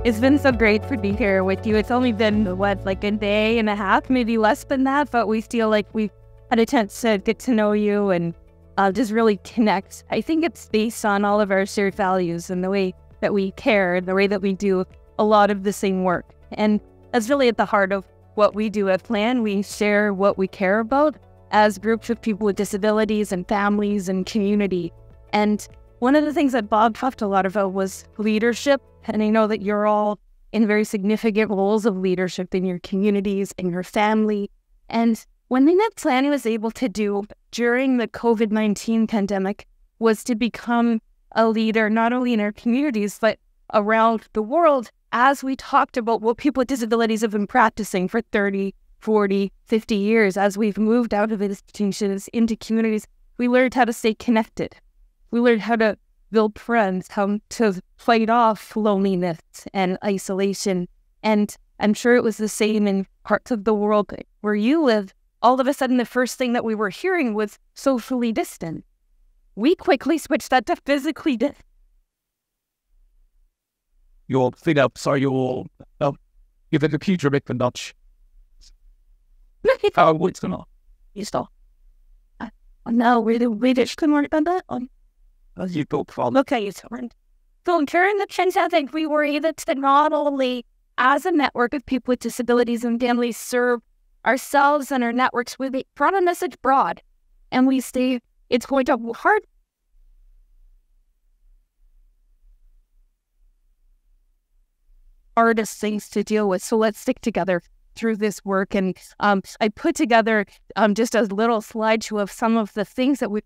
It's been so great to be here with you. It's only been, like a day and a half, maybe less than that, but we feel like we've had a chance to get to know you and just really connect. I think it's based on all of our shared values and the way that we care and the way that we do a lot of the same work. And that's really at the heart of what we do at Plan. We share what we care about as groups of people with disabilities and families and community. And one of the things that Bob talked a lot about was leadership. And I know that you're all in very significant roles of leadership in your communities, in your family. And one thing that Plan was able to do during the COVID-19 pandemic was to become a leader, not only in our communities, but around the world, as we talked about what people with disabilities have been practicing for 30, 40, 50 years. As we've moved out of institutions into communities, we learned how to stay connected. We learned how to build friends, how to fight off loneliness and isolation. And I'm sure it was the same in parts of the world where you live. All of a sudden, the first thing that we were hearing was socially distant. We quickly switched that to physically distant. You'll fit up, so you'll give the computer a bit of a nudge. What's going on? You stop. No, we just couldn't work on that. You built from. Okay, you turned. So during the pandemic, we were able to not only, as a network of people with disabilities and families, serve ourselves and our networks with a broad message broad. And we say it's going to be hard. Hardest things to deal with. So let's stick together through this work. And I put together just a little slideshow of some of the things that we.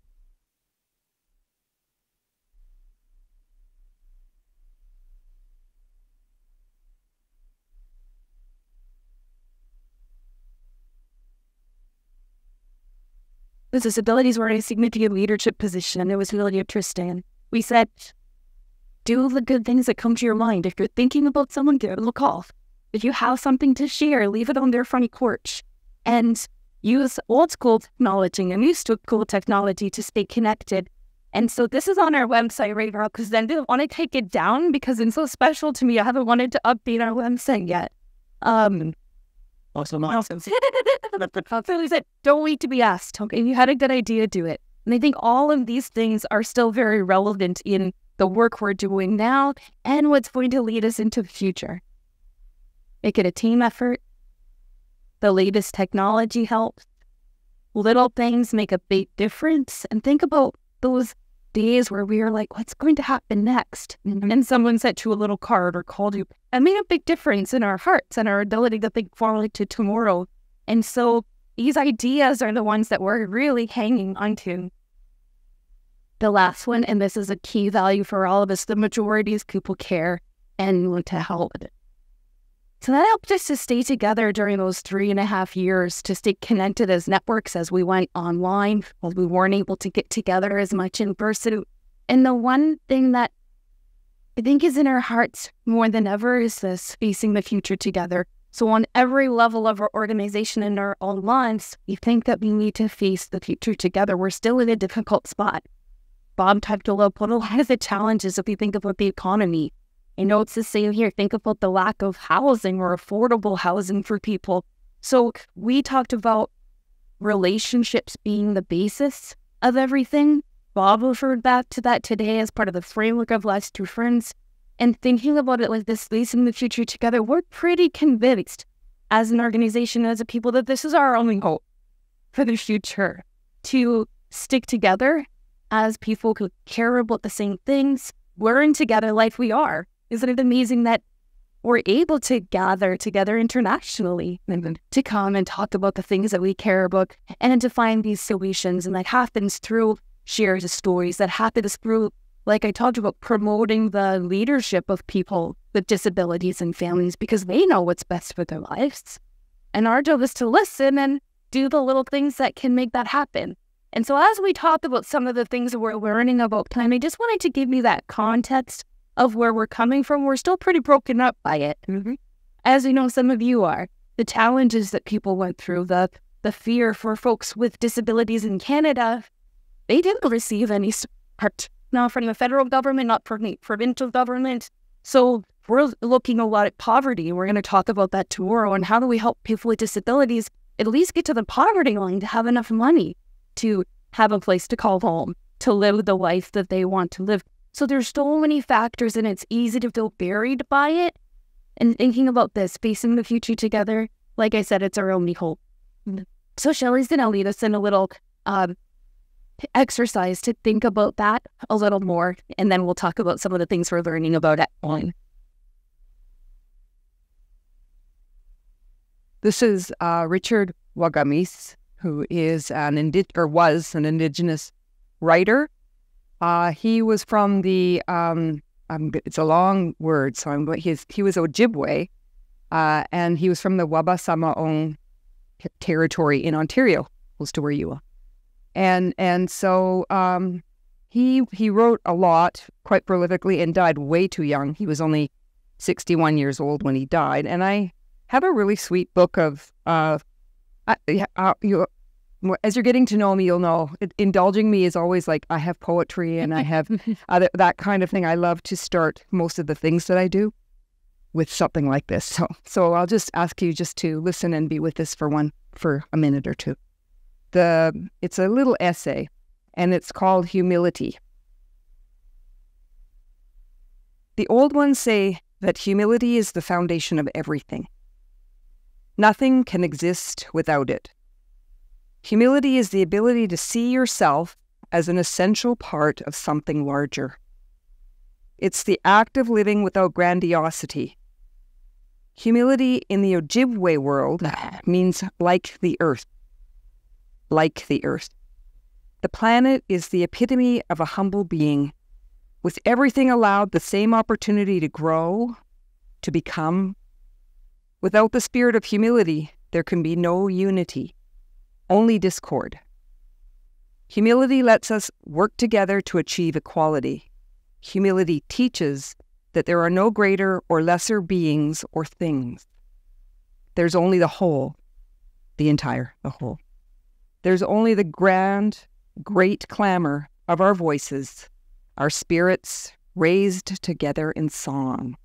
The disabilities were in a significant leadership position, and it was really interesting. We said, do the good things that come to your mind. If you're thinking about someone, give them a call. If you have something to share, leave it on their front porch. And use old school technology and new school technology to stay connected. And so this is on our website right now, because then I didn't want to take it down because it's so special to me. I haven't wanted to update our website yet. Awesome. So we said, don't wait to be asked. Okay, if you had a good idea, do it. And I think all of these things are still very relevant in the work we're doing now and what's going to lead us into the future. Make it a team effort. The latest technology helps. Little things make a big difference. And think about those days where we are like, what's going to happen next? And someone sent you a little card or called you. It made a big difference in our hearts and our ability to think forward to tomorrow. And so these ideas are the ones that we're really hanging onto. The last one, and this is a key value for all of us, the majority of people care and want to help. So that helped us to stay together during those 3.5 years, to stay connected as networks as we went online, as we weren't able to get together as much in person. And the one thing that I think is in our hearts more than ever is this facing the future together. So on every level of our organization and our own lives, we think that we need to face the future together. We're still in a difficult spot. Bob talked a lot of the challenges if we think about the economy. I know it's the same here. Think about the lack of housing or affordable housing for people. So we talked about relationships being the basis of everything. Bob referred back to that today as part of the framework of Last Two Friends. And thinking about it like this, facing the future together, we're pretty convinced as an organization, as a people, that this is our only hope for the future, to stick together as people who care about the same things, learn together like we are. Isn't it amazing that we're able to gather together internationally and to come and talk about the things that we care about and to find these solutions? And that happens through shared stories, that happens through, like I talked about, promoting the leadership of people with disabilities and families, because they know what's best for their lives. And our job is to listen and do the little things that can make that happen. And so as we talk about some of the things that we're learning about Plan, I just wanted to give you that context of where we're coming from. We're still pretty broken up by it. As we know, some of you are. The challenges that people went through, the fear for folks with disabilities in Canada, they didn't receive any support, not from the federal government, not from the provincial government. So we're looking a lot at poverty. We're going to talk about that tomorrow. And how do we help people with disabilities at least get to the poverty line to have enough money to have a place to call home, to live the life that they want to live. So there's so many factors, and it's easy to feel buried by it. And thinking about this, facing the future together, like I said, it's our only hope. So Shelley's going to lead us in a little exercise to think about that a little more, and then we'll talk about some of the things we're learning about at home. This is Richard Wagamis, who is was an Indigenous writer. He was from the it's a long word, so he was Ojibwe, and he was from the Wabasamaong territory in Ontario, close to where you are. And so he wrote a lot, quite prolifically, and died way too young. He was only 61 years old when he died. And I have a really sweet book of as you're getting to know me, you'll know indulging me is always like I have poetry and I have that kind of thing. I love to start most of the things that I do with something like this. So I'll just ask you just to listen and be with us for a minute or two. It's a little essay, and it's called Humility. The old ones say that humility is the foundation of everything. Nothing can exist without it. Humility is the ability to see yourself as an essential part of something larger. It's the act of living without grandiosity. Humility in the Ojibwe world means like the earth. Like the earth. The planet is the epitome of a humble being, with everything allowed the same opportunity to grow, to become. Without the spirit of humility, there can be no unity, only discord. Humility lets us work together to achieve equality. Humility teaches that there are no greater or lesser beings or things. There's only the whole, the whole. There's only the grand, great clamor of our voices, our spirits raised together in song.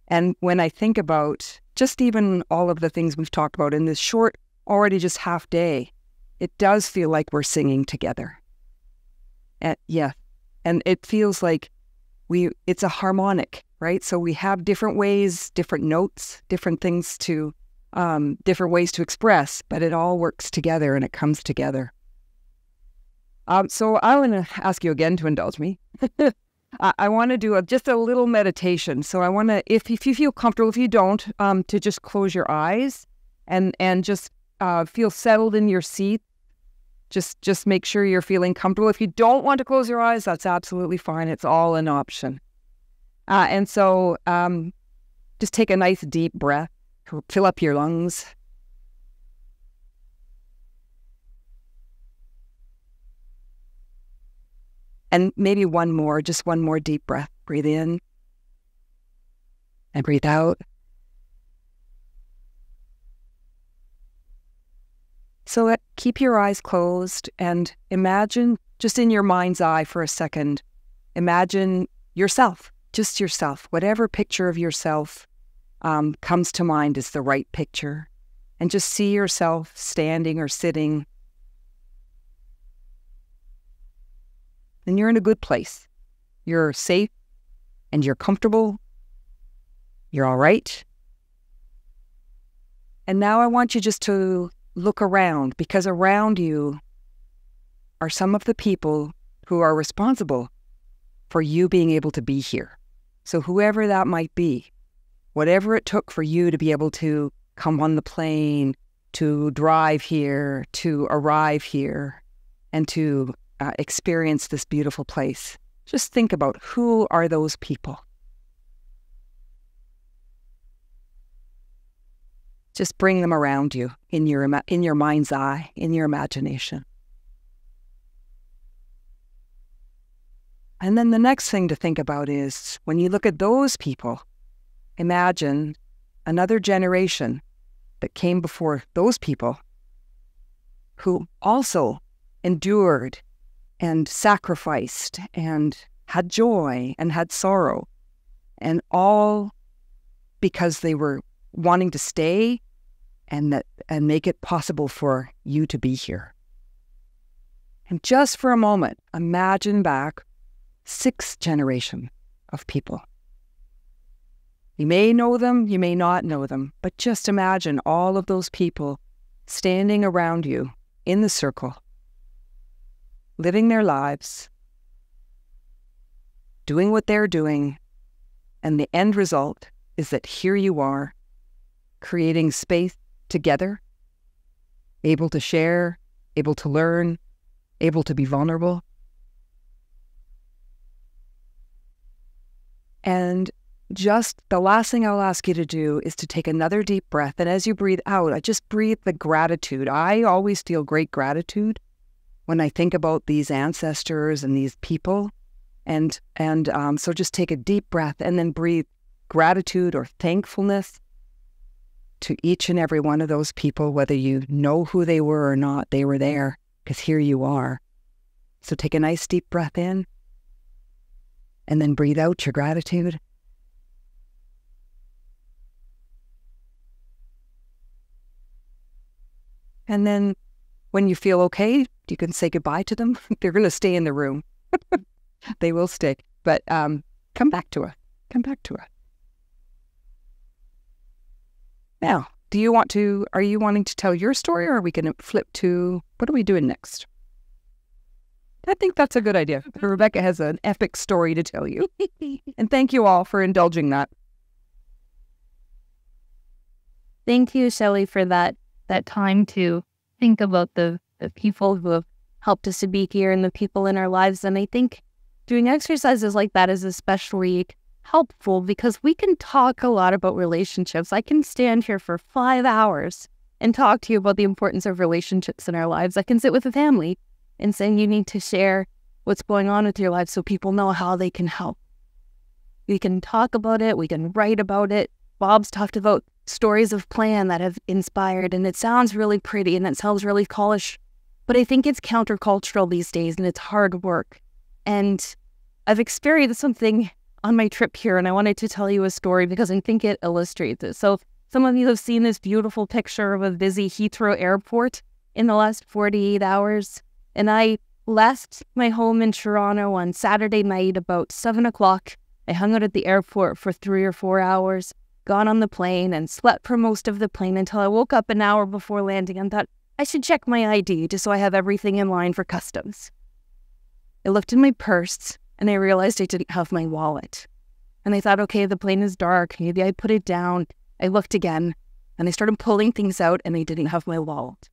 And when I think about just even all of the things we've talked about in this short, already just half day, it does feel like we're singing together. And it feels like it's a harmonic, right? So we have different ways, different notes, different things different ways to express, but it all works together and it comes together. So I want to ask you again to indulge me. I want to do just a little meditation. So I want to, if you feel comfortable, if you don't, to just close your eyes and just feel settled in your seat. Just make sure you're feeling comfortable. If you don't want to close your eyes, that's absolutely fine. It's all an option. And so just take a nice deep breath. Fill up your lungs. And maybe just one more deep breath. Breathe in and breathe out. So keep your eyes closed and imagine, just in your mind's eye for a second, imagine yourself, just yourself, whatever picture of yourself comes to mind is the right picture. And just see yourself standing or sitting. And you're in a good place. You're safe and you're comfortable. You're all right. And now I want you just to look around, because around you are some of the people who are responsible for you being able to be here. So whoever that might be, whatever it took for you to be able to come on the plane, to drive here, to arrive here, and to experience this beautiful place. Just think about who are those people. Just bring them around you in your mind's eye, in your imagination. And then the next thing to think about is, when you look at those people, imagine another generation that came before those people who also endured and sacrificed and had joy and had sorrow, and all because they were wanting to stay and make it possible for you to be here. And just for a moment, imagine back 6 generations of people. You may know them, you may not know them, but just imagine all of those people standing around you in the circle, living their lives, doing what they're doing, and the end result is that here you are, creating space together, able to share, able to learn, able to be vulnerable. And just the last thing I'll ask you to do is to take another deep breath. And as you breathe out, I just breathe the gratitude. I always feel great gratitude when I think about these ancestors and these people. And so just take a deep breath and then breathe gratitude or thankfulness to each and every one of those people, whether you know who they were or not, they were there because here you are. So take a nice deep breath in and then breathe out your gratitude. And then when you feel okay, you can say goodbye to them. They're going to stay in the room. They will stay. But come back to us. Come back to us. Now, are you wanting to tell your story, or are we going to flip to, what are we doing next? I think that's a good idea. Rebecca has an epic story to tell you. And thank you all for indulging that. Thank you, Shelley, for that time to think about the people who have helped us to be here and the people in our lives. And I think doing exercises like that is especially helpful because we can talk a lot about relationships. I can stand here for 5 hours and talk to you about the importance of relationships in our lives. I can sit with a family and say, you need to share what's going on with your life so people know how they can help. We can talk about it. We can write about it. Bob's talked about stories of plan that have inspired, and it sounds really pretty and it sounds really college, but I think it's countercultural these days and it's hard work. And I've experienced something on my trip here, and I wanted to tell you a story because I think it illustrates it. So some of you have seen this beautiful picture of a busy Heathrow airport in the last 48 hours. And I left my home in Toronto on Saturday night about 7 o'clock. I hung out at the airport for 3 or 4 hours, got on the plane and slept for most of the plane until I woke up an hour before landing and thought I should check my ID just so I have everything in line for customs. I looked in my purse and I realized I didn't have my wallet. And I thought, okay, the plane is dark. Maybe I put it down. I looked again and I started pulling things out and I didn't have my wallet.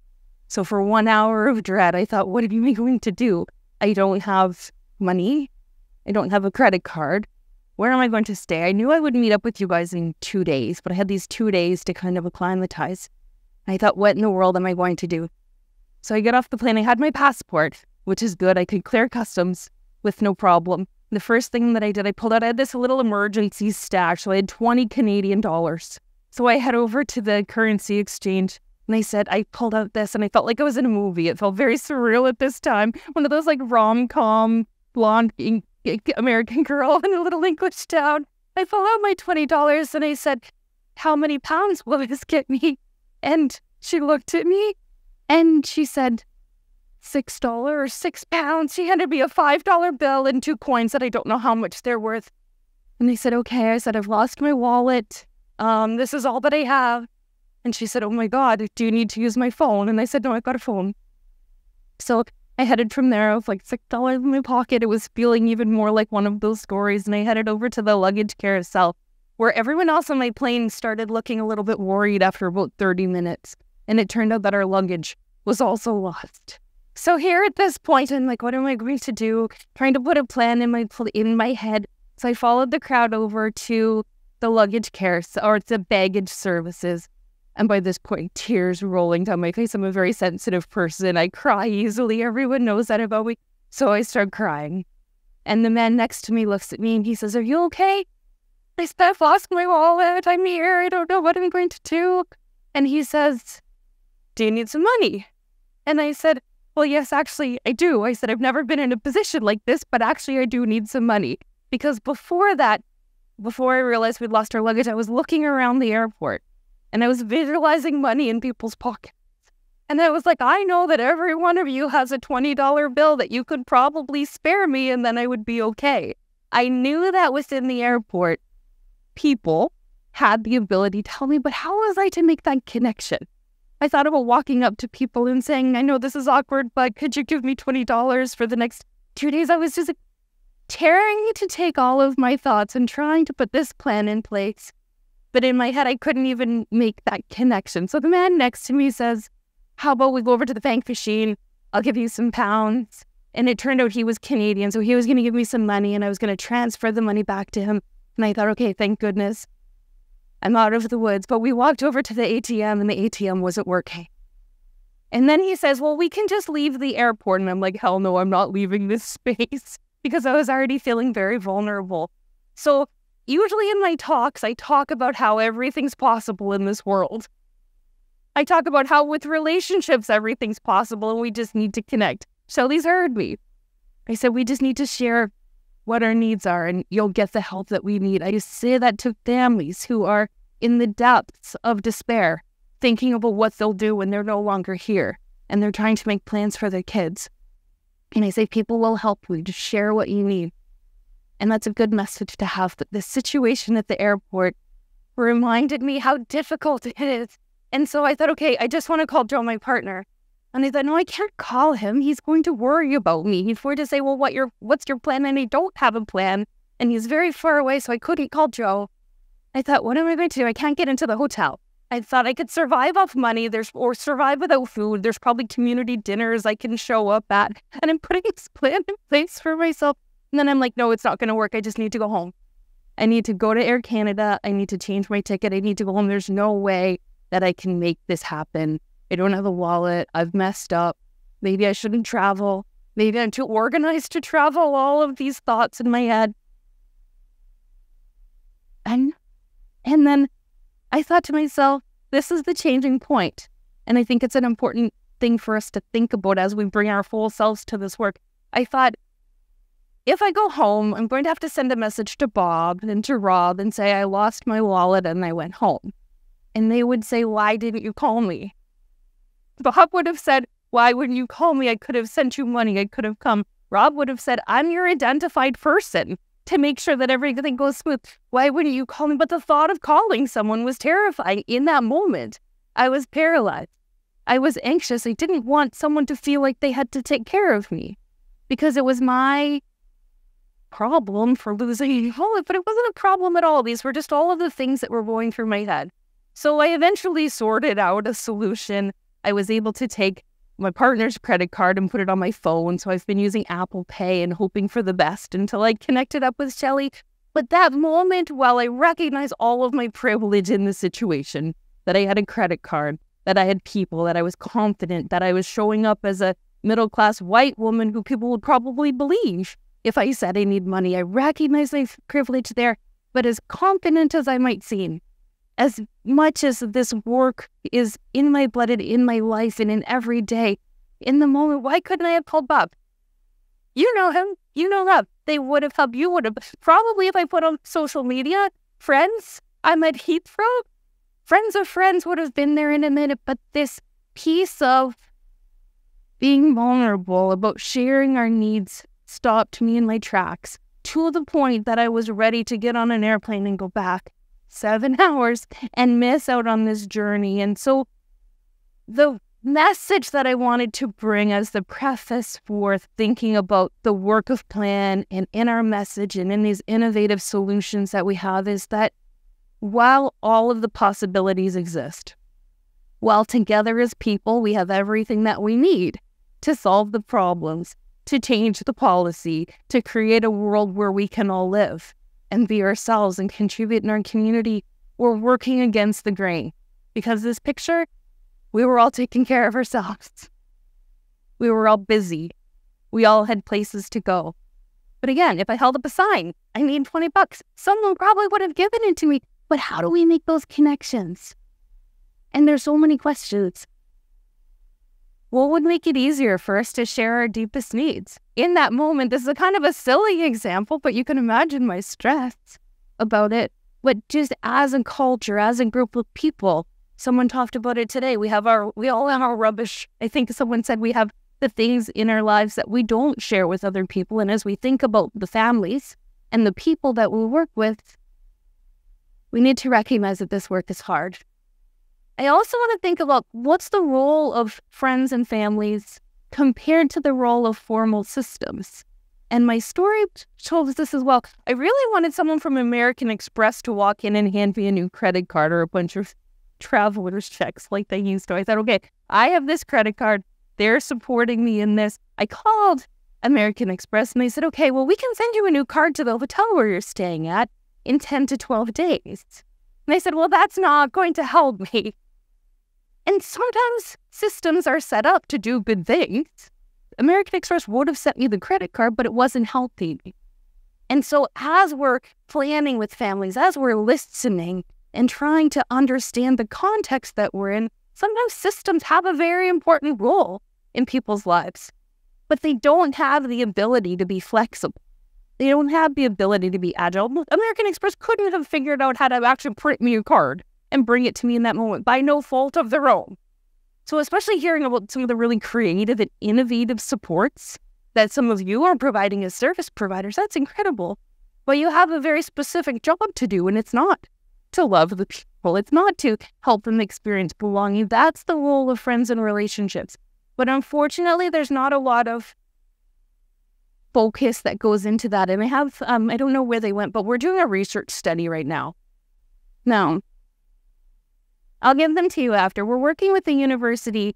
So for 1 hour of dread, I thought, what am I going to do? I don't have money. I don't have a credit card. Where am I going to stay? I knew I would meet up with you guys in 2 days, but I had these 2 days to kind of acclimatize. I thought, what in the world am I going to do? So I get off the plane. I had my passport, which is good. I could clear customs with no problem. The first thing that I did, I had this little emergency stash. So I had 20 Canadian dollars. So I head over to the currency exchange and I pulled out this and I felt like I was in a movie. It felt very surreal at this time. One of those like rom-com blonde American girl in a little English town. I pulled out my $20 and I said, how many pounds will this get me? And she looked at me and she said, $6 or £6. She handed me a $5 bill and 2 coins that I don't know how much they're worth. And I said, okay. I said, I've lost my wallet. This is all that I have. And she said, oh my God, do you need to use my phone? And I said, no, I've got a phone. So I headed from there with like $6 in my pocket. It was feeling even more like one of those stories. And I headed over to the luggage carousel where everyone else on my plane started looking a little bit worried after about 30 minutes. And it turned out that our luggage was also lost. So here at this point, I'm like, what am I going to do? Trying to put a plan in my head. So I followed the crowd over to the luggage carousel, or the baggage services. And by this point, tears rolling down my face. I'm a very sensitive person. I cry easily. Everyone knows that about me. So I start crying. And the man next to me looks at me and he says, are you okay? I said, I've lost my wallet. I'm here. I don't know what I'm going to do. And he says, do you need some money? And I said, well, yes, actually, I do. I said, I've never been in a position like this, but actually I do need some money. Because before that, before I realized we'd lost our luggage, I was looking around the airport and I was visualizing money in people's pockets. And I was like, I know that every one of you has a $20 bill that you could probably spare me and then I would be okay. I knew that within the airport, people had the ability to tell me, but how was I to make that connection? I thought about walking up to people and saying, I know this is awkward, but could you give me $20 for the next 2 days? I was just tearing to take all of my thoughts and trying to put this plan in place. But in my head, I couldn't even make that connection. So the man next to me says, how about we go over to the bank machine? I'll give you some pounds. And it turned out he was Canadian, so he was going to give me some money and I was going to transfer the money back to him. And I thought, okay, thank goodness I'm out of the woods. But we walked over to the ATM and the ATM wasn't working. And then he says, well, we can just leave the airport. And I'm like, hell no, I'm not leaving this space, because I was already feeling very vulnerable. So usually in my talks, I talk about how everything's possible in this world. I talk about how with relationships, everything's possible and we just need to connect. Shelley's heard me. I said, we just need to share what our needs are and you'll get the help that we need. I say that to families who are in the depths of despair, thinking about what they'll do when they're no longer here and they're trying to make plans for their kids. And I say, people will help you. Just share what you need. And that's a good message to have. But the situation at the airport reminded me how difficult it is. And so I thought, okay, I just want to call Joe, my partner. And I thought, no, I can't call him. He's going to worry about me. He's going to say, well, what's your plan? And I don't have a plan. And he's very far away, so I couldn't call Joe. I thought, what am I going to do? I can't get into the hotel. I thought I could survive off money or survive without food. There's probably community dinners I can show up at. And I'm putting this plan in place for myself. And then I'm like, no, it's not going to work. I just need to go home. I need to go to Air Canada. I need to change my ticket. I need to go home. There's no way that I can make this happen. I don't have a wallet. I've messed up. Maybe I shouldn't travel. Maybe I'm too organized to travel. All of these thoughts in my head. And then I thought to myself, this is the changing point. And I think it's an important thing for us to think about as we bring our full selves to this work. I thought, if I go home, I'm going to have to send a message to Bob and to Rob and say, I lost my wallet and I went home. And they would say, why didn't you call me? Bob would have said, why wouldn't you call me? I could have sent you money. I could have come. Rob would have said, I'm your identified person to make sure that everything goes smooth. Why wouldn't you call me? But the thought of calling someone was terrifying in that moment. I was paralyzed. I was anxious. I didn't want someone to feel like they had to take care of me because it was my problem for losing a wallet, but it wasn't a problem at all. These were just all of the things that were going through my head. So I eventually sorted out a solution. I was able to take my partner's credit card and put it on my phone. So I've been using Apple Pay and hoping for the best until I connected up with Shelley. But that moment, while I recognized all of my privilege in the situation, that I had a credit card, that I had people, that I was confident, that I was showing up as a middle-class white woman who people would probably believe if I said I need money, I recognized my privilege there. But as confident as I might seem, as much as this work is in my blood and in my life and in every day, in the moment, why couldn't I have called Bob? You know him. You know Rob. They would have helped. You would have. Probably if I put on social media, friends, I'm at Heathrow. Friends of friends would have been there in a minute. But this piece of being vulnerable, about sharing our needs, stopped me in my tracks to the point that I was ready to get on an airplane and go back 7 hours and miss out on this journey. And so the message that I wanted to bring as the preface for thinking about the work of plan and in our message and in these innovative solutions that we have is that while all of the possibilities exist, while together as people we have everything that we need to solve the problems, to change the policy, to create a world where we can all live and be ourselves and contribute in our community, we're working against the grain. Because this picture, we were all taking care of ourselves. We were all busy. We all had places to go. But again, if I held up a sign, I need $20, someone probably would have given it to me. But how do we make those connections? And there's so many questions. What would make it easier for us to share our deepest needs? In that moment, this is a kind of a silly example, but you can imagine my stress. about it, but just as a culture, as a group of people. Someone talked about it today. We all have our rubbish. I think someone said we have the things in our lives that we don't share with other people. And as we think about the families and the people that we work with, we need to recognize that this work is hard. I also want to think about what's the role of friends and families compared to the role of formal systems. And my story shows this as well. I really wanted someone from American Express to walk in and hand me a new credit card or a bunch of traveler's checks like they used to. I said, okay, I have this credit card. They're supporting me in this. I called American Express and they said, okay, well, we can send you a new card to the hotel where you're staying at in 10 to 12 days. And I said, well, that's not going to help me. And sometimes systems are set up to do good things. American Express would have sent me the credit card, but it wasn't helping me. And so as we're planning with families, as we're listening and trying to understand the context that we're in, sometimes systems have a very important role in people's lives, but they don't have the ability to be flexible. They don't have the ability to be agile. American Express couldn't have figured out how to actually print me a card and bring it to me in that moment by no fault of their own. So especially hearing about some of the really creative and innovative supports that some of you are providing as service providers, that's incredible. But you have a very specific job to do, and it's not to love the people. It's not to help them experience belonging. That's the role of friends and relationships. But unfortunately, there's not a lot of focus that goes into that. And I have, I don't know where they went, but we're doing a research study right now. Now, I'll give them to you after. We're working with a university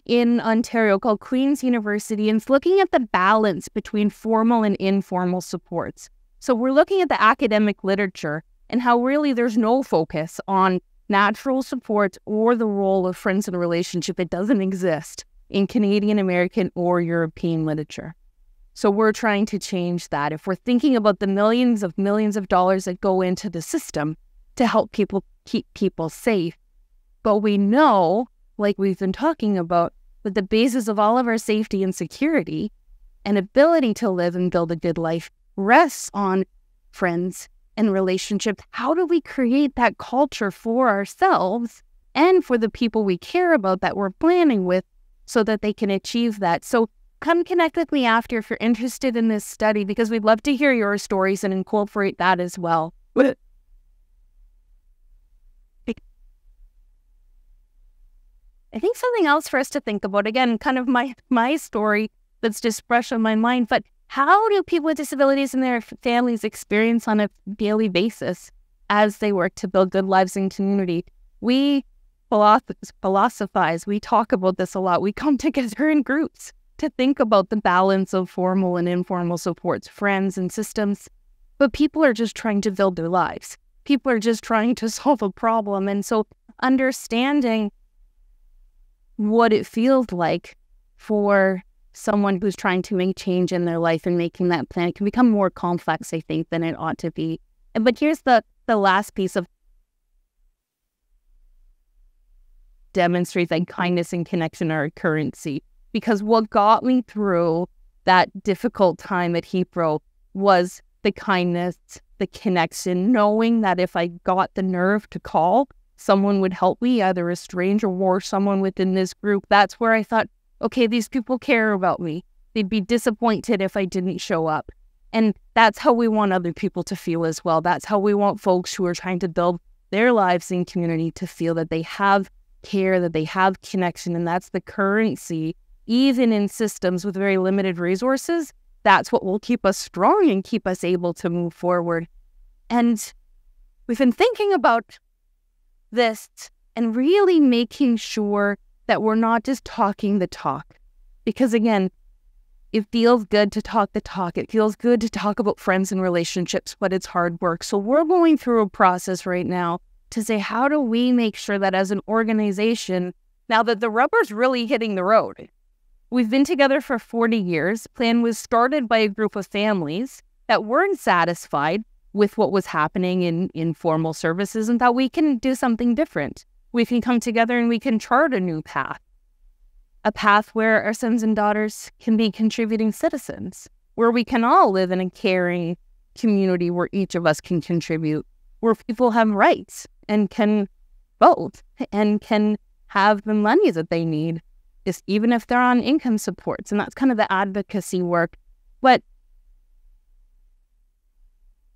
in Ontario called Queen's University, and it's looking at the balance between formal and informal supports. So we're looking at the academic literature and how really there's no focus on natural support or the role of friends in a relationship. It doesn't exist in Canadian, American, or European literature. So we're trying to change that. If we're thinking about the millions of dollars that go into the system to help people keep people safe, but we know, like we've been talking about, that the basis of all of our safety and security and ability to live and build a good life rests on friends and relationships. How do we create that culture for ourselves and for the people we care about that we're planning with so that they can achieve that? So come connect with me after if you're interested in this study, because we'd love to hear your stories and incorporate that as well. I think something else for us to think about, again, kind of my story that's just fresh on my mind, but how do people with disabilities and their families experience on a daily basis as they work to build good lives in community? We philosophize, we talk about this a lot. We come together in groups to think about the balance of formal and informal supports, friends and systems, but people are just trying to build their lives. People are just trying to solve a problem. And so understanding what it feels like for someone who's trying to make change in their life and making that plan, it can become more complex, I think, than it ought to be. But here's the last piece of demonstrates that kindness and connection are a currency. Because what got me through that difficult time at Heathrow was the kindness, the connection, knowing that if I got the nerve to call, someone would help me, either a stranger or someone within this group. That's where I thought, okay, these people care about me. They'd be disappointed if I didn't show up. And that's how we want other people to feel as well. That's how we want folks who are trying to build their lives in community to feel that they have care, that they have connection, and that's the currency. Even in systems with very limited resources, that's what will keep us strong and keep us able to move forward. And we've been thinking about this and really making sure that we're not just talking the talk. Because again, it feels good to talk the talk. It feels good to talk about friends and relationships, but it's hard work. So we're going through a process right now to say, how do we make sure that as an organization, now that the rubber's really hitting the road, we've been together for 40 years. Plan was started by a group of families that weren't satisfied with what was happening in formal services and thought we can do something different. We can come together and we can chart a new path. A path where our sons and daughters can be contributing citizens, where we can all live in a caring community where each of us can contribute, where people have rights and can vote and can have the money that they need, is even if they're on income supports. And that's kind of the advocacy work. But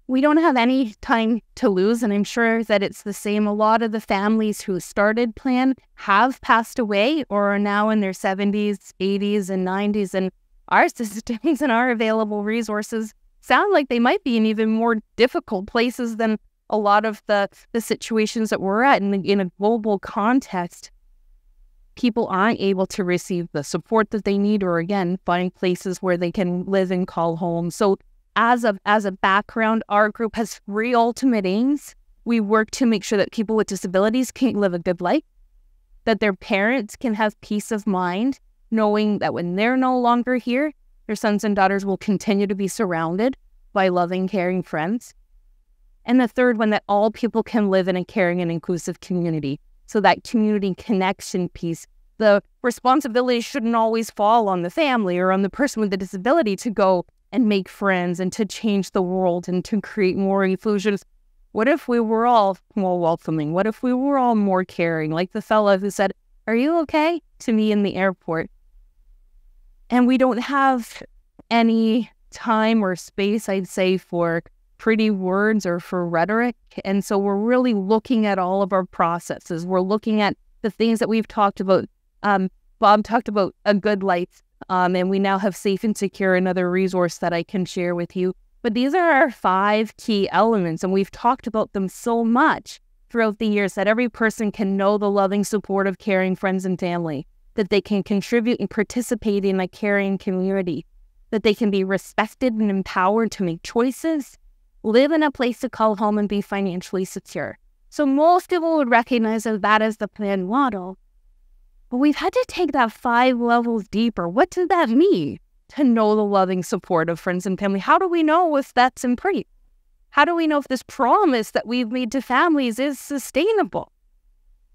we don't have any time to lose, and I'm sure that it's the same. A lot of the families who started Plan have passed away or are now in their 70s, 80s, and 90s, and our systems and our available resources sound like they might be in even more difficult places than a lot of the situations that we're at in a global context. People aren't able to receive the support that they need, or again, find places where they can live and call home. So as a background, our group has 3 ultimate aims. We work to make sure that people with disabilities can live a good life, that their parents can have peace of mind, knowing that when they're no longer here, their sons and daughters will continue to be surrounded by loving, caring friends. And the third one, that all people can live in a caring and inclusive community. So that community connection piece, the responsibility shouldn't always fall on the family or on the person with the disability to go and make friends and to change the world and to create more inclusions. What if we were all more welcoming? What if we were all more caring? Like the fella who said, "Are you okay?" to me in the airport. And we don't have any time or space, I'd say, for pretty words or for rhetoric. And so we're really looking at all of our processes. We're looking at the things that we've talked about. Bob talked about a good life. And we now have Safe and Secure, another resource that I can share with you. But these are our 5 key elements, and we've talked about them so much throughout the years that every person can know the loving, supportive, caring friends and family, that they can contribute and participate in a caring community, that they can be respected and empowered to make choices, live in a place to call home, and be financially secure. So most people would recognize that as the plan model. But we've had to take that 5 levels deeper. What does that mean to know the loving support of friends and family? How do we know if that's in place? How do we know if this promise that we've made to families is sustainable?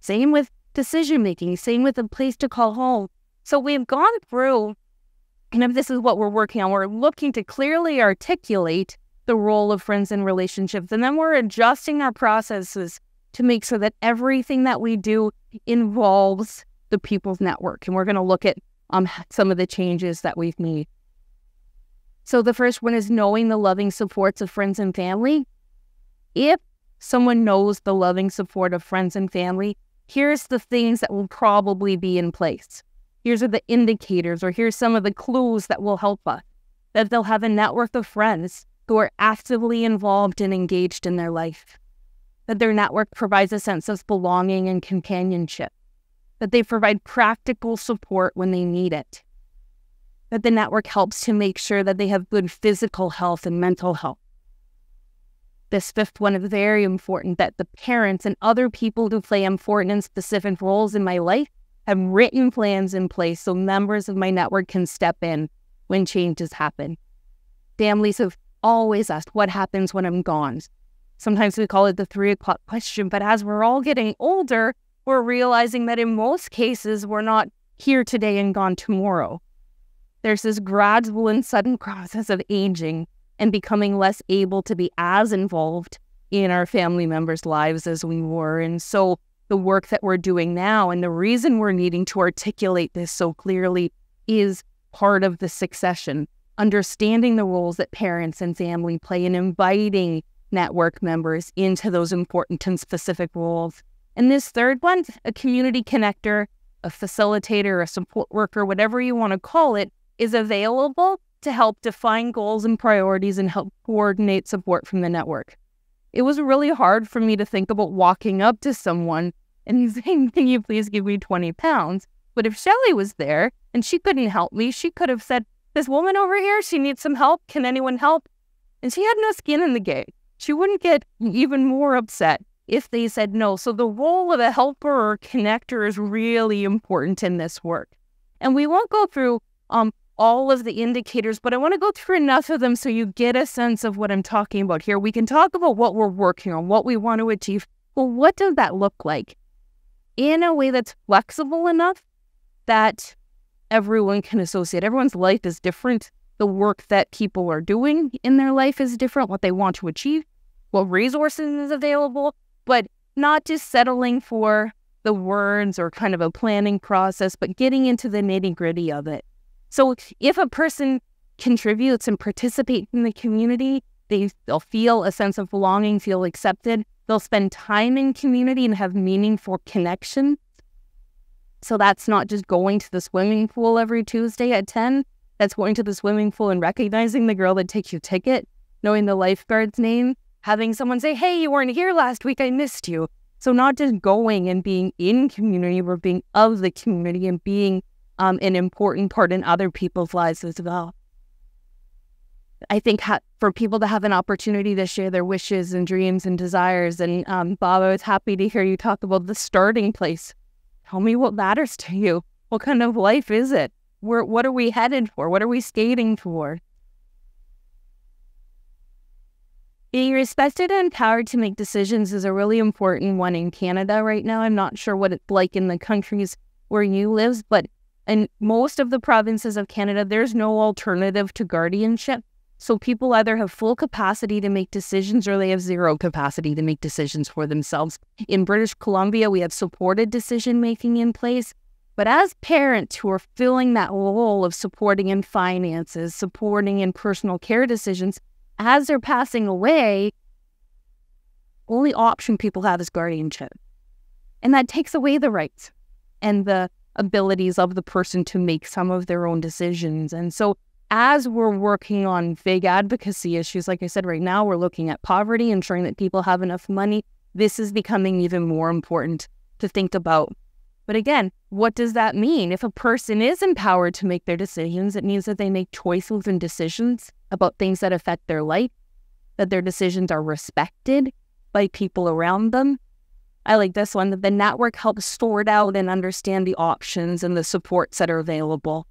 Same with decision-making, same with a place to call home. So we've gone through, and if this is what we're working on, we're looking to clearly articulate the role of friends in relationships, and then we're adjusting our processes to make sure that everything that we do involves the people's network. And we're going to look at some of the changes that we've made. So the first one is knowing the loving supports of friends and family. If someone knows the loving support of friends and family, here's the things that will probably be in place. Here's are the indicators, or here's some of the clues that will help us. That they'll have a network of friends who are actively involved and engaged in their life. That their network provides a sense of belonging and companionship. That they provide practical support when they need it. That the network helps to make sure that they have good physical health and mental health. This 5th one is very important, that the parents and other people who play important and specific roles in my life have written plans in place so members of my network can step in when changes happen. Families have always asked, what happens when I'm gone? Sometimes we call it the 3 o'clock question, but as we're all getting older, we're realizing that in most cases, we're not here today and gone tomorrow. There's this gradual and sudden process of aging and becoming less able to be as involved in our family members' lives as we were. And so the work that we're doing now, and the reason we're needing to articulate this so clearly, is part of the succession, understanding the roles that parents and family play in inviting network members into those important and specific roles. And this 3rd one, a community connector, a facilitator, a support worker, whatever you want to call it, is available to help define goals and priorities and help coordinate support from the network. It was really hard for me to think about walking up to someone and saying, "Can you please give me 20 pounds? But if Shelley was there and she couldn't help me, she could have said, "This woman over here, she needs some help. Can anyone help?" And she had no skin in the game. She wouldn't get even more upset if they said no. So the role of a helper or connector is really important in this work. And we won't go through all of the indicators, but I want to go through enough of them so you get a sense of what I'm talking about here. We can talk about what we're working on, what we want to achieve. Well, what does that look like? In a way that's flexible enough that everyone can associate. Everyone's life is different. the work that people are doing in their life is different, what they want to achieve, what resources is available, but not just settling for the words or kind of a planning process, but getting into the nitty-gritty of it. So if a person contributes and participates in the community, they'll feel a sense of belonging, feel accepted. They'll spend time in community and have meaningful connection. So that's not just going to the swimming pool every Tuesday at 10. That's going to the swimming pool and recognizing the girl that takes your ticket, knowing the lifeguard's name, having someone say, hey, you weren't here last week, I missed you. So not just going and being in community, but being of the community and being an important part in other people's lives as well. I think for people to have an opportunity to share their wishes and dreams and desires. And Bob, I was happy to hear you talk about the starting place. Tell me what matters to you. What kind of life is it? What are we headed for? What are we skating for? Being respected and empowered to make decisions is a really important one in Canada right now. I'm not sure what it's like in the countries where you live, but in most of the provinces of Canada, there's no alternative to guardianship. So people either have full capacity to make decisions or they have zero capacity to make decisions for themselves. In British Columbia, we have supported decision-making in place. But as parents who are filling that role of supporting in finances, supporting in personal care decisions, as they're passing away, only option people have is guardianship. And that takes away the rights and the abilities of the person to make some of their own decisions. And so as we're working on big advocacy issues, like I said, right now we're looking at poverty, ensuring that people have enough money. This is becoming even more important to think about. But again, what does that mean? If a person is empowered to make their decisions, it means that they make choices and decisions about things that affect their life, that their decisions are respected by people around them. I like this one, that the network helps sort out and understand the options and the supports that are available.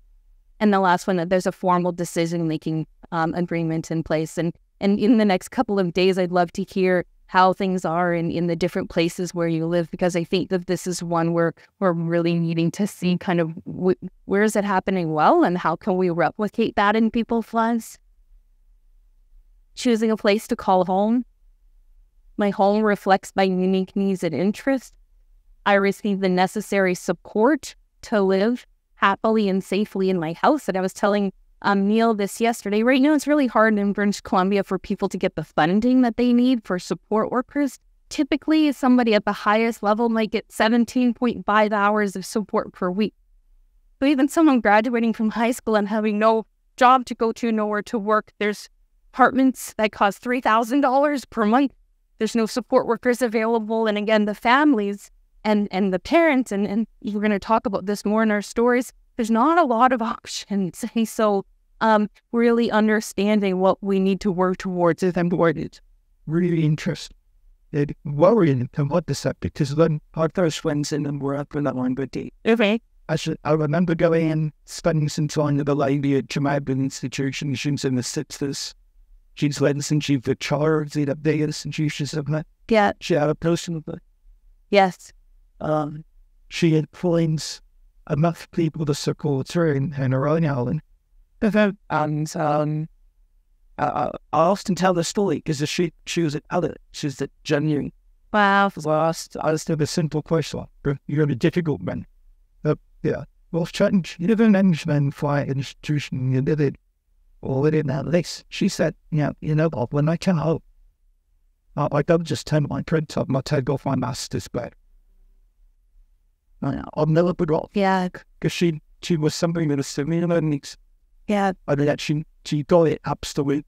And the last one, that there's a formal decision-making agreement in place. And in the next couple of days, I'd love to hear how things are in the different places where you live, because I think that this is one where we're really needing to see kind of where is it happening well and how can we replicate that in people's lives. Choosing a place to call home. My home reflects my unique needs and interests. I receive the necessary support to live happily and safely in my house. And I was telling Neil this yesterday. Right now, it's really hard in British Columbia for people to get the funding that they need for support workers. Typically, somebody at the highest level might get 17.5 hours of support per week. So even someone graduating from high school and having no job to go to, nowhere to work, there's apartments that cost $3,000 per month. There's no support workers available. And again, the families and the parents, and we're going to talk about this more in our stories, there's not a lot of options. And so really understanding what we need to work towards is important. Really interesting. It worrying and what the subject is. Then our first friends in them were up in that one, but Okay. I remember going and spending some time with a lady at Jamaica Institution. She was in the 60s. She's led since she's the child of the biggest institutions of that. Yeah. She had a person of that. Yes. She employs enough people to support her in her own island. And I often tell the story because she was an adult. She was a genuine. Wow. So I asked her the simple question, you're a difficult man. Yeah. Well, you live in an Nessman fire institution, you did it already in that list. She said, you know, when I come home, I don't just turn my print up, I take off my master's bed. I'll never put off. Yeah. Because she was something that was similar needs. Yeah. I mean, that she got it absolutely.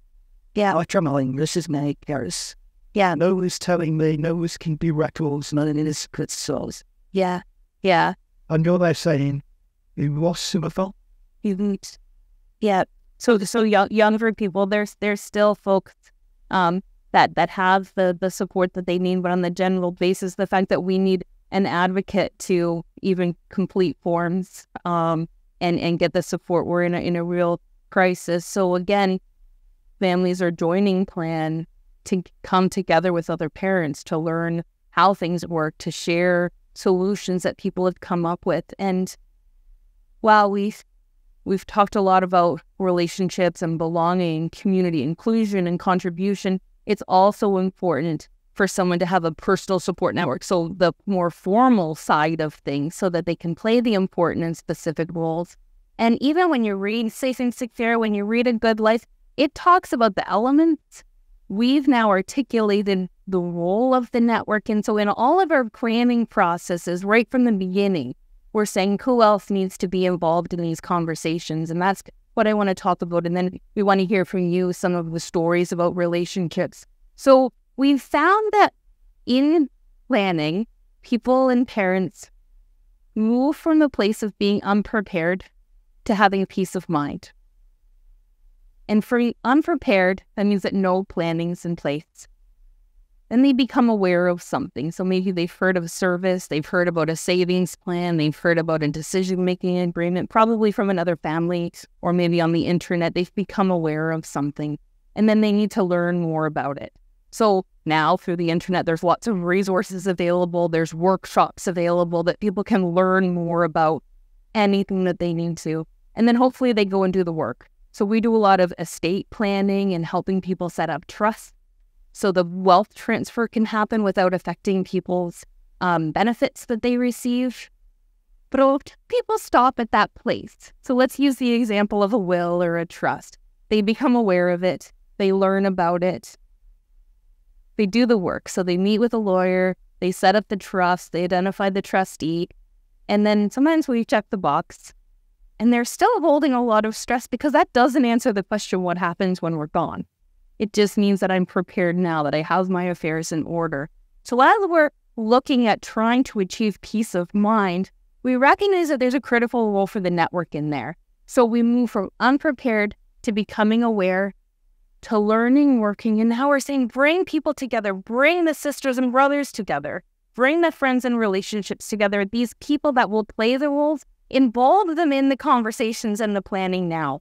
Yeah. I come home, this is my Paris. Yeah. No one's telling me, no one's can be records, none of it is good souls. Yeah. Yeah. And you're there saying, you lost Summerfell? Yeah. So younger people, there's still folks that have the support that they need, but on the general basis, the fact that we need an advocate to even complete forms and get the support. We're in a real crisis. So again, families are joining plan to come together with other parents to learn how things work, to share solutions that people have come up with. And while we we've talked a lot about relationships and belonging, community inclusion and contribution. It's also important for someone to have a personal support network, so the more formal side of things, so that they can play the important and specific roles. And even when you read Safe and Secure, when you read A Good Life, it talks about the elements. We've now articulated the role of the network. And so in all of our planning processes, right from the beginning, we're saying who else needs to be involved in these conversations. And that's what I want to talk about. And then we want to hear from you some of the stories about relationships. So we found that in planning, people and parents move from the place of being unprepared to having peace of mind. And for unprepared, that means that no planning's in place. Then they become aware of something. So maybe they've heard of a service, they've heard about a savings plan, they've heard about a decision-making agreement, probably from another family, or maybe on the internet, they've become aware of something. And then they need to learn more about it. So now through the internet, there's lots of resources available, there's workshops available that people can learn more about anything that they need to. And then hopefully they go and do the work. So we do a lot of estate planning and helping people set up trusts so the wealth transfer can happen without affecting people's benefits that they receive. But people stop at that place. So let's use the example of a will or a trust. They become aware of it. They learn about it. They do the work. So they meet with a lawyer. They set up the trust. They identify the trustee. And then sometimes we check the box. And they're still holding a lot of stress because that doesn't answer the question, what happens when we're gone? It just means that I'm prepared now, that I have my affairs in order. So as we're looking at trying to achieve peace of mind, we recognize that there's a critical role for the network in there. So we move from unprepared to becoming aware to learning, working, and now we're saying bring people together, bring the sisters and brothers together, bring the friends and relationships together, these people that will play the roles. Involve them in the conversations and the planning now.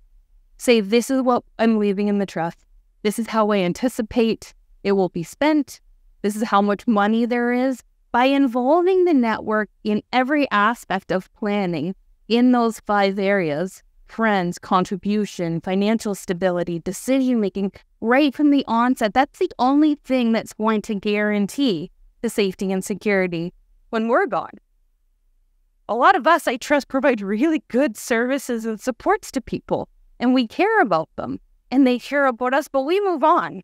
Say, this is what I'm leaving in the trust. This is how I anticipate it will be spent. This is how much money there is. By involving the network in every aspect of planning in those 5 areas, friends, contribution, financial stability, decision-making, right from the onset, that's the only thing that's going to guarantee the safety and security when we're gone. A lot of us, I trust, provide really good services and supports to people, and we care about them, and they care about us, but we move on.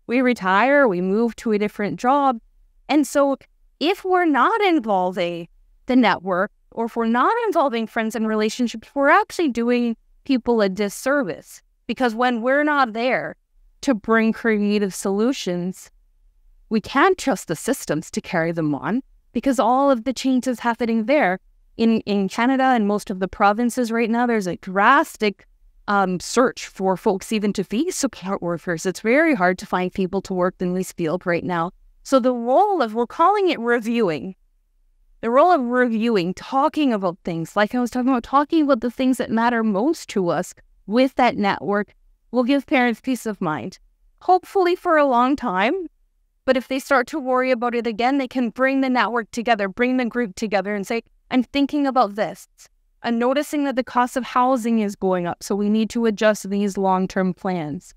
We retire, we move to a different job, and so if we're not involving the network, or if we're not involving friends and relationships, we're actually doing people a disservice, because when we're not there to bring creative solutions, we can't trust the systems to carry them on. Because all of the change is happening there. In Canada and most of the provinces right now, there's a drastic search for folks even to be support workers. It's very hard to find people to work in this field right now. So the role of, we're calling it reviewing. The role of reviewing, talking about things, like I was talking about, talking about the things that matter most to us with that network will give parents peace of mind. Hopefully for a long time. But if they start to worry about it again, they can bring the network together, bring the group together and say, I'm thinking about this. I'm noticing that the cost of housing is going up, so we need to adjust these long-term plans.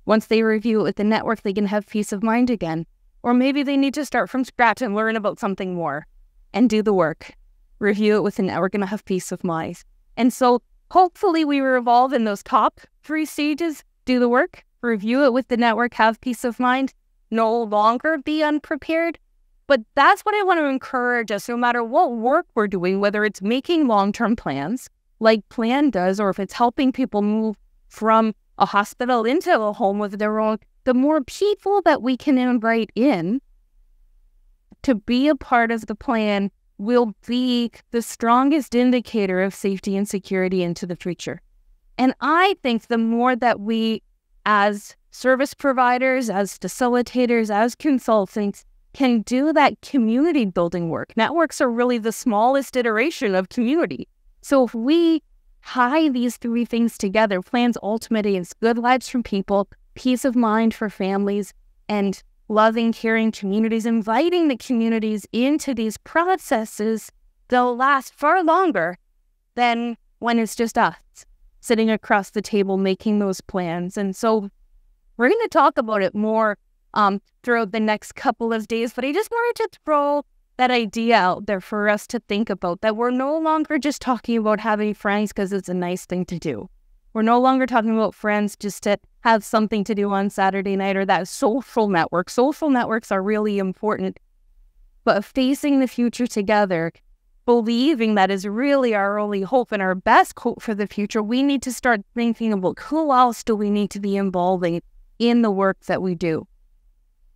Once they review it with the network, they can have peace of mind again. Or maybe they need to start from scratch and learn about something more and do the work. Review it with the network and have peace of mind. And so hopefully we revolve in those top 3 stages, do the work, review it with the network, have peace of mind, no longer be unprepared. But that's what I want to encourage us, no matter what work we're doing, whether it's making long-term plans like Plan does, or if it's helping people move from a hospital into a home with their own, the more people that we can invite in to be a part of the plan will be the strongest indicator of safety and security into the future. And I think the more that we, as service providers, as facilitators, as consultants, can do that community building work. Networks are really the smallest iteration of community. So if we tie these 3 things together, plans ultimate is good lives from people, peace of mind for families, and loving, caring communities, inviting the communities into these processes, they'll last far longer than when it's just us sitting across the table making those plans. And so we're going to talk about it more throughout the next couple of days, but I just wanted to throw that idea out there for us to think about, that we're no longer just talking about having friends because it's a nice thing to do. We're no longer talking about friends just to have something to do on Saturday night or that social network. Social networks are really important, but facing the future together, believing that is really our only hope and our best hope for the future, we need to start thinking about who else do we need to be involving in the work that we do.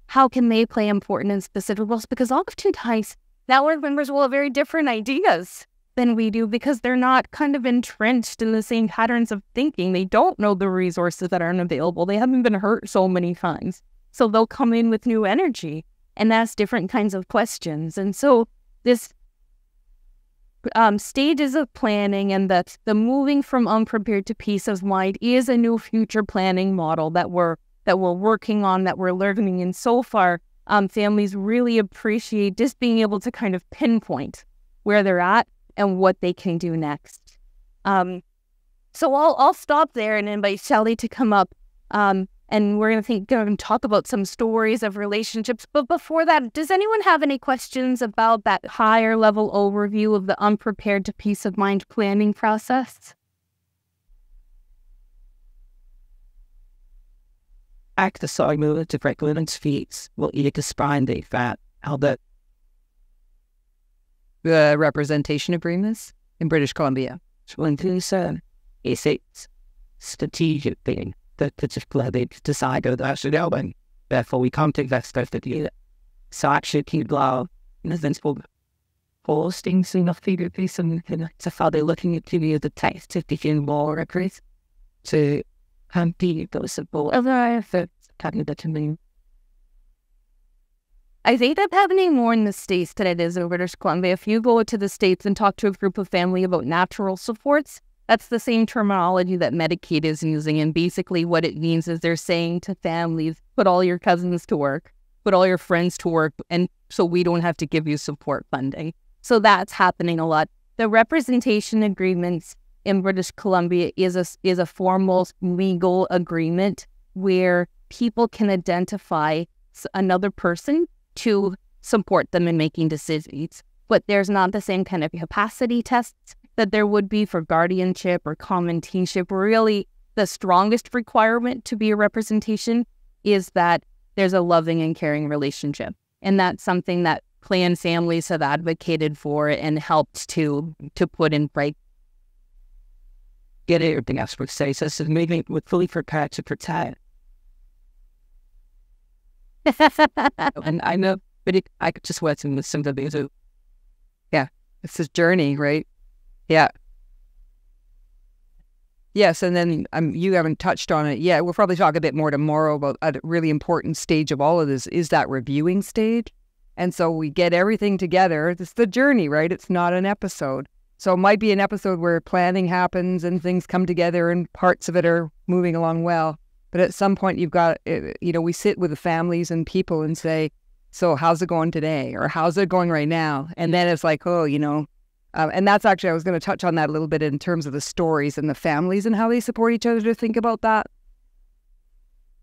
How can they play important and specific roles? Because oftentimes network members will have very different ideas than we do because they're not kind of entrenched in the same patterns of thinking. They don't know the resources that aren't available. They haven't been hurt so many times. So they'll come in with new energy and ask different kinds of questions. And so this stages of planning and the moving from unprepared to peace of mind is a new future planning model that we're working on, that we're learning. And so far, families really appreciate just being able to kind of pinpoint where they're at and what they can do next. So I'll stop there and invite Shelley to come up, and we're going to talk about some stories of relationships. But before that, does anyone have any questions about that higher level overview of the unprepared to peace of mind planning process? Exercise to frequent feats will expand that how the representation agreements in British Columbia. So in concern is a strategic thing that particularly decide that actually and therefore we can't take that stuff to do it. So actually people are in a sense for things in a figure piece and so how they're looking at the text to begin more agrees to compete those support other efforts having that to me. I think that's happening more in the States than it is in British Columbia. If you go to the States and talk to a group of family about natural supports, that's the same terminology that Medicaid is using. And basically what it means is they're saying to families, put all your cousins to work, put all your friends to work, and so we don't have to give you support funding. So that's happening a lot. The representation agreements in British Columbia is a formal legal agreement where people can identify another person to support them in making decisions. But there's not the same kind of capacity tests that there would be for guardianship or commentatorship. Really, the strongest requirement to be a representation is that there's a loving and caring relationship. And that's something that planned families have advocated for and helped to put in place. Get everything else would say, so maybe we're fully prepared to protect. And I know, but I could just work with some of these. Yeah, it's a journey, right? Yeah. Yes, and then you haven't touched on it yet. We'll probably talk a bit more tomorrow about a really important stage of all of this is that reviewing stage. And so we get everything together. It's the journey, right? It's not an episode. So it might be an episode where planning happens and things come together and parts of it are moving along well. But at some point you've got, we sit with the families and people and say, so how's it going today? Or how's it going right now? And then it's like, and that's actually, I was going to touch on that a little bit in terms of the stories and the families and how they support each other to think about that.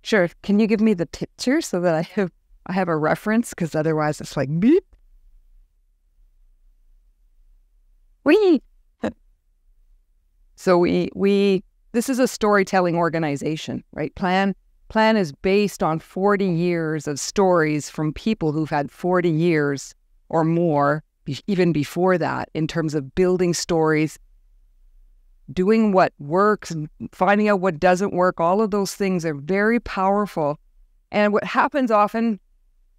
Sure. Can you give me the picture so that I have a reference? Because otherwise it's like, beep. So this is a storytelling organization, right? Plan is based on 40 years of stories from people who've had 40 years or more, even before that, in terms of building stories, doing what works, finding out what doesn't work. All of those things are very powerful. And what happens often,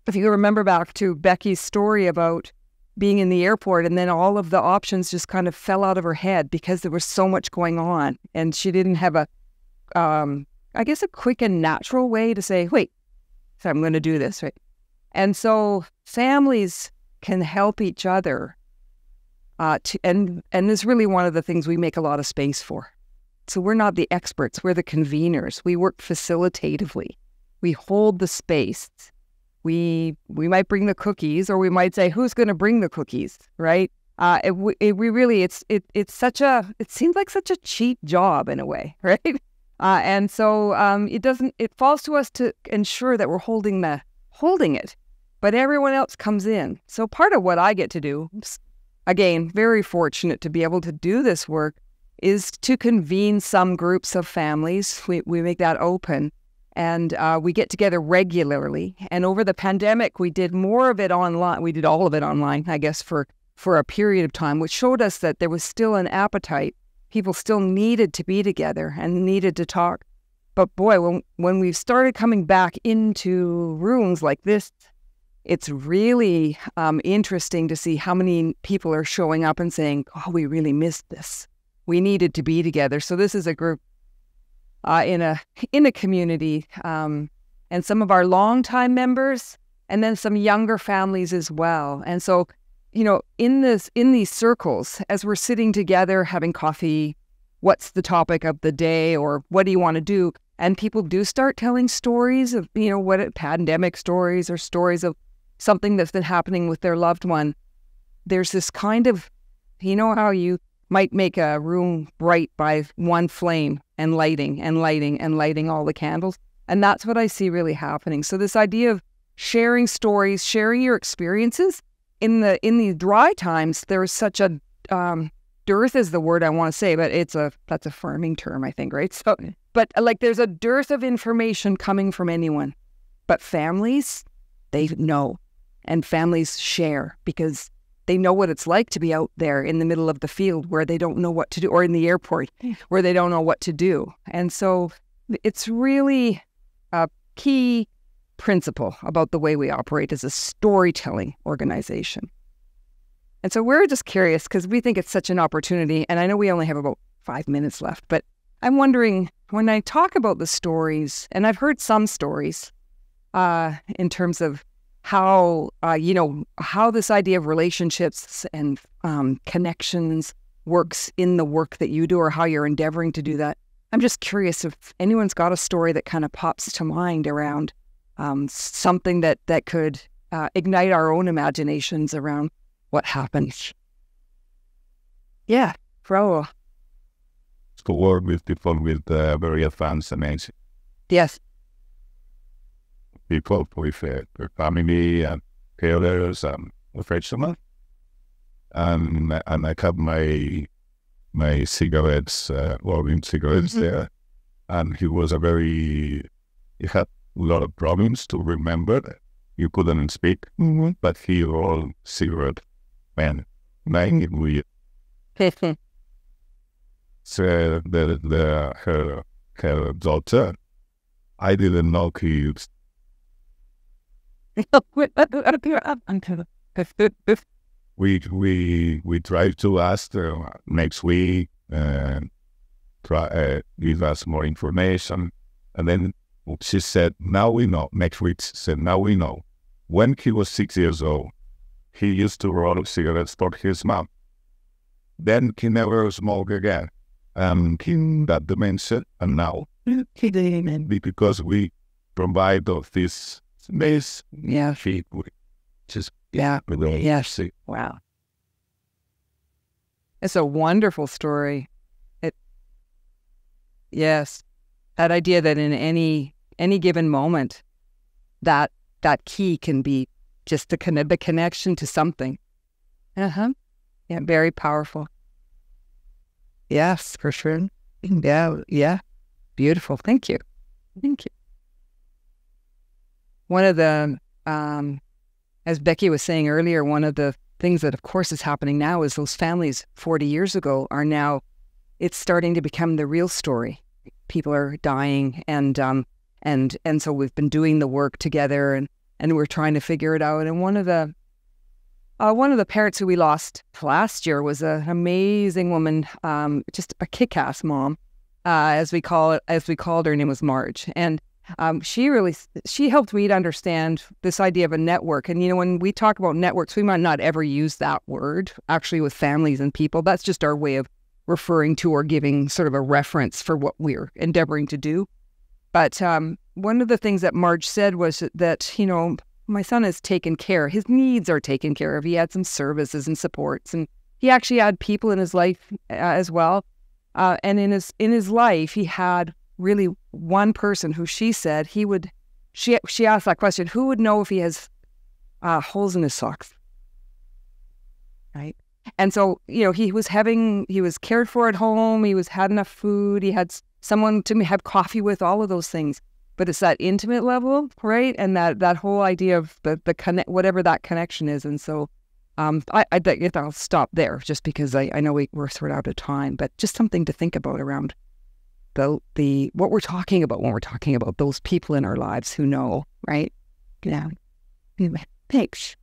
if you remember back to Becky's story about being in the airport and then all of the options just kind of fell out of her head because there was so much going on and she didn't have a quick and natural way to say, wait, so I'm going to do this, right? And so families can help each other and this is really one of the things we make a lot of space for. So we're not the experts, we're the conveners. We work facilitatively. We hold the space. We might bring the cookies, or we might say, who's going to bring the cookies, right? it seems like such a cheap job in a way, right? And so it falls to us to ensure that we're holding it, but everyone else comes in. So part of what I get to do, again, very fortunate to be able to do this work, is to convene some groups of families. We make that open, and we get together regularly. And over the pandemic, we did more of it online. We did all of it online, I guess, for a period of time, which showed us that there was still an appetite. People still needed to be together and needed to talk. But boy, when we've started coming back into rooms like this, it's really interesting to see how many people are showing up and saying, oh, we really missed this. We needed to be together. So this is a group in a community, and some of our longtime members, and then some younger families as well. And so, in these circles, as we're sitting together having coffee, what's the topic of the day, or what do you want to do? And people do start telling stories of, pandemic stories or stories of something that's been happening with their loved one. There's this kind of, how you might make a room bright by one flame and lighting all the candles. And that's what I see really happening. So this idea of sharing stories, sharing your experiences, in these dry times, there is such a dearth is the word I want to say, but that's a farming term, I think, right? So, but there's a dearth of information coming from anyone. But families, they know, and families share because they know what it's like to be out there in the middle of the field where they don't know what to do, or in the airport where they don't know what to do. And so it's really a key principle about the way we operate as a storytelling organization. And so we're just curious because we think it's such an opportunity. And I know we only have about 5 minutes left, but I'm wondering, when I talk about the stories, and I've heard some stories in terms of how, how this idea of relationships and connections works in the work that you do, or how you're endeavoring to do that. I'm just curious if anyone's got a story that kind of pops to mind around something that could ignite our own imaginations around what happens. Yeah, Raul. To work with people with very advanced amazing. Yes. People with their family and carers and professionals. And I have my cigarettes, rolling cigarettes there. And he had a lot of problems to remember. He couldn't speak, but he rolled cigarette man, making it weird. So her daughter, I didn't know he. We tried to ask her next week, give us more information, and then she said, "Now we know." Next week, she said, "Now we know." When he was 6 years old, he used to roll cigarettes for his mom. Then he never smoked again. He got dementia, and now because we provide of this space, she just yes. Wow, it's a wonderful story. Yes, that idea that in any given moment, that key can be just the connection to something. Yeah, very powerful. Yes, for sure. Yeah. Beautiful. Thank you. One of the, as Becky was saying earlier, one of the things that, of course, is happening now is those families 40 years ago are now, it's starting to become the real story. People are dying, and so we've been doing the work together, and we're trying to figure it out. And one of the parents who we lost last year was an amazing woman, just a kick-ass mom, as we called her. Her name was Marge, and she helped me to understand this idea of a network. And when we talk about networks, we might not ever use that word actually with families and people. That's just our way of referring to or giving sort of a reference for what we're endeavoring to do. But one of the things that Marge said was that, my son is taken care. His needs are taken care of. He had some services and supports, and he actually had people in his life as well. And in his life, he had really one person who she said she asked that question, who would know if he has holes in his socks? Right. And so, he was cared for at home. He had enough food. He had someone to have coffee with, all of those things. But it's that intimate level, right? And that whole idea of the connect, whatever that connection is. And so I'll stop there just because I know we're sort of out of time, but just something to think about around the what we're talking about when we're talking about those people in our lives who know, right? Yeah. Anyway, thanks.